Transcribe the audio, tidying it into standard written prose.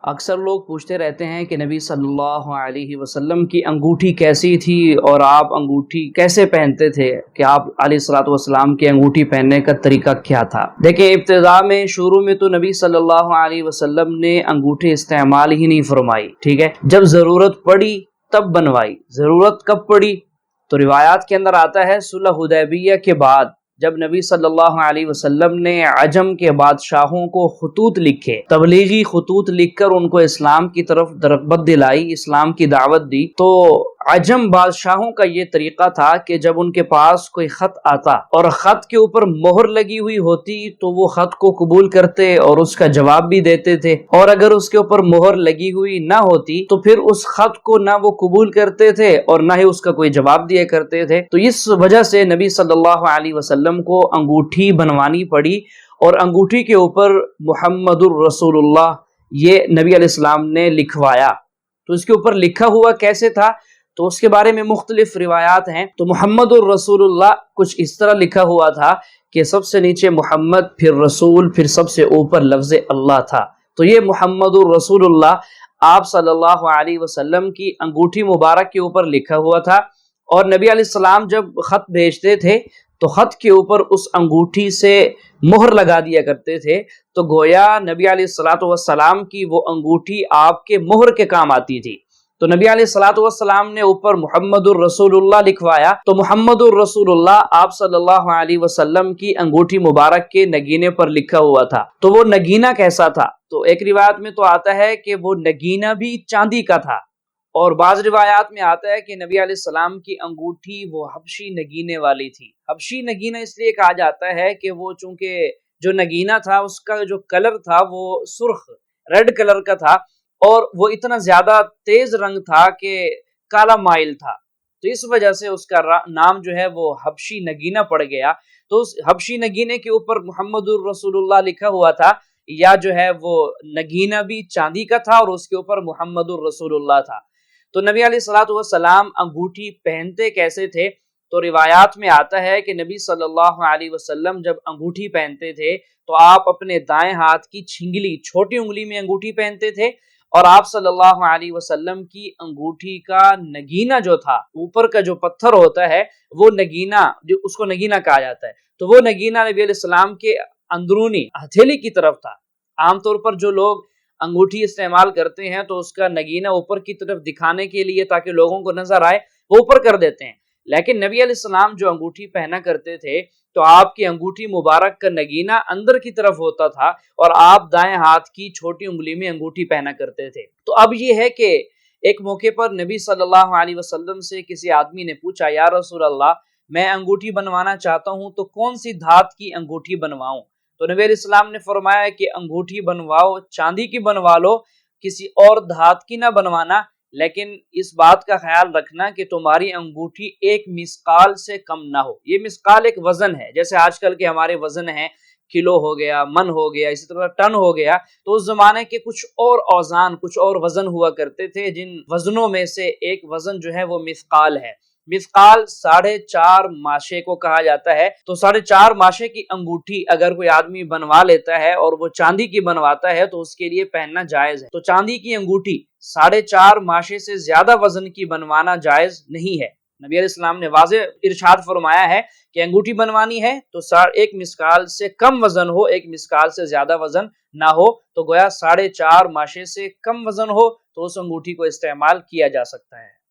اکثر لوگ پوچھتے رہتے ہیں کہ نبی صلی اللہ علیہ وسلم کی انگوٹھی کیسی تھی اور آپ انگوٹھی کیسے پہنتے تھے، کہ آپ علیہ الصلوۃ والسلام کی انگوٹھی پہننے کا طریقہ کیا تھا۔ دیکھیں، ابتداء میں شروع میں تو نبی صلی اللہ علیہ وسلم نے انگوٹھی استعمال ہی نہیں فرمائی، ٹھیک ہے۔ جب ضرورت پڑی تب بنوائی۔ ضرورت کب پڑی؟ تو روایات کے اندر آتا ہے صلح حدیبیہ کے بعد، جب نبی صلی اللہ علیہ وسلم نے عجم کے بادشاہوں کو خطوط لکھے، تبلیغی خطوط لکھ کر ان کو اسلام کی طرف رغبت دلائی، اسلام کی دعوت دی، تو عجم بادشاہوں کا یہ طریقہ تھا کہ جب ان کے پاس کوئی خط آتا اور خط کے اوپر مہر لگی ہوئی ہوتی تو وہ خط کو قبول کرتے اور اس کا جواب بھی دیتے تھے، اور اگر اس کے اوپر مہر لگی ہوئی نہ ہوتی تو پھر اس خط کو نہ وہ قبول کرتے تھے اور نہ ہی اس کا کوئی جواب دیا کرتے تھے۔ تو اس وجہ سے نبی صلی اللہ علیہ وسلم کو انگوٹھی بنوانی پڑی، اور انگوٹھی کے اوپر محمد الرسول اللہ یہ نبی علیہ السلام نے لکھوایا۔ تو اس کے اوپر لکھا ہوا کیسے تھا تو اس کے بارے میں مختلف روایات ہیں۔ تو محمد الرسول اللہ کچھ اس طرح لکھا ہوا تھا کہ سب سے نیچے محمد، پھر رسول، پھر سب سے اوپر لفظ اللہ تھا۔ تو یہ محمد الرسول اللہ آپ صلی اللہ علیہ وسلم کی انگوٹھی مبارک کے اوپر لکھا ہوا تھا، اور نبی علیہ السلام جب خط بھیجتے تھے تو خط کے اوپر اس انگوٹھی سے مہر لگا دیا کرتے تھے، تو گویا نبی علیہ الصلوۃ والسلام کی وہ انگوٹھی آپ کے مہر کے کام آتی تھی۔ تو نبی علیہ الصلوۃ والسلام نے اوپر محمد الرسول اللہ لکھوایا، تو محمد الرسول اللہ آپ صلی اللہ علیہ وسلم کی انگوٹھی مبارک کے نگینے پر لکھا ہوا تھا۔ تو وہ نگینہ کیسا تھا؟ تو ایک روایت میں تو آتا ہے کہ وہ نگینہ بھی چاندی کا تھا، اور بعض روایات میں آتا ہے کہ نبی علیہ السلام کی انگوٹھی وہ حبشی نگینے والی تھی۔ حبشی نگینہ اس لیے کہا جاتا ہے کہ وہ چونکہ جو نگینہ تھا اس کا جو کلر تھا وہ سرخ ریڈ کلر کا تھا، اور وہ اتنا زیادہ تیز رنگ تھا کہ کالا مائل تھا، تو اس وجہ سے اس کا نام جو ہے وہ حبشی نگینہ پڑ گیا۔ تو اس حبشی نگینے کے اوپر محمد الرسول اللہ لکھا ہوا تھا، یا جو ہے وہ نگینہ بھی چاندی کا تھا اور اس کے اوپر محمد الرسول اللہ تھا۔ تو نبی علیہ الصلوۃ والسلام انگوٹھی پہنتے کیسے تھے؟ تو روایات میں آتا ہے کہ نبی صلی اللہ علیہ وسلم جب انگوٹھی پہنتے تھے تو آپ اپنے دائیں ہاتھ کی چھنگلی، چھوٹی انگلی میں انگوٹھی پہنتے تھے، اور آپ صلی اللہ علیہ وسلم کی انگوٹھی کا نگینہ جو تھا، اوپر کا جو پتھر ہوتا ہے وہ نگینہ، جو اس کو نگینہ کہا جاتا ہے، تو وہ نگینہ نبی علیہ السلام کے اندرونی ہتھیلی کی طرف تھا۔ عام طور پر جو لوگ انگوٹھی استعمال کرتے ہیں تو اس کا نگینہ اوپر کی طرف دکھانے کے لیے تاکہ لوگوں کو نظر آئے وہ اوپر کر دیتے ہیں، لیکن نبی علیہ السلام جو انگوٹھی پہنا کرتے تھے تو آپ کی انگوٹھی مبارک کا نگینہ اندر کی طرف ہوتا تھا، اور آپ دائیں ہاتھ کی چھوٹی انگلی میں انگوٹھی پہنا کرتے تھے۔ تو اب یہ ہے کہ ایک موقع پر نبی صلی اللہ علیہ وسلم سے کسی آدمی نے پوچھا، یا رسول اللہ، میں انگوٹھی بنوانا چاہتا ہوں تو کون سی دھات کی انگوٹھی بنواؤں؟ تو نبی علیہ السلام نے فرمایا کہ انگوٹھی بنواؤ، چاندی کی بنوا لو، کسی اور دھات کی نہ بنوانا، لیکن اس بات کا خیال رکھنا کہ تمہاری انگوٹھی ایک مسقال سے کم نہ ہو۔ یہ مسقال ایک وزن ہے، جیسے آج کل کے ہمارے وزن ہیں، کلو ہو گیا، من ہو گیا، اسی طرح ٹن ہو گیا، تو اس زمانے کے کچھ اور اوزان، کچھ اور وزن ہوا کرتے تھے، جن وزنوں میں سے ایک وزن جو ہے وہ مسقال ہے۔ مسقال 4.5 ماشے کو کہا جاتا ہے۔ تو 4.5 ماشے کی انگوٹھی اگر کوئی آدمی بنوا لیتا ہے اور وہ چاندی کی بنواتا ہے تو اس کے لیے پہننا جائز ہے۔ تو چاندی کی انگوٹھی 4.5 ماشے سے زیادہ وزن کی بنوانا جائز نہیں ہے۔ نبی علیہ السلام نے واضح ارشاد فرمایا ہے کہ انگوٹھی بنوانی ہے تو 1 مسقال سے کم وزن ہو، 1 مسقال سے زیادہ وزن نہ ہو، تو گویا 4.5 ماشے سے کم وزن ہو تو اس انگوٹھی کو استعمال کیا جا سکتا ہے۔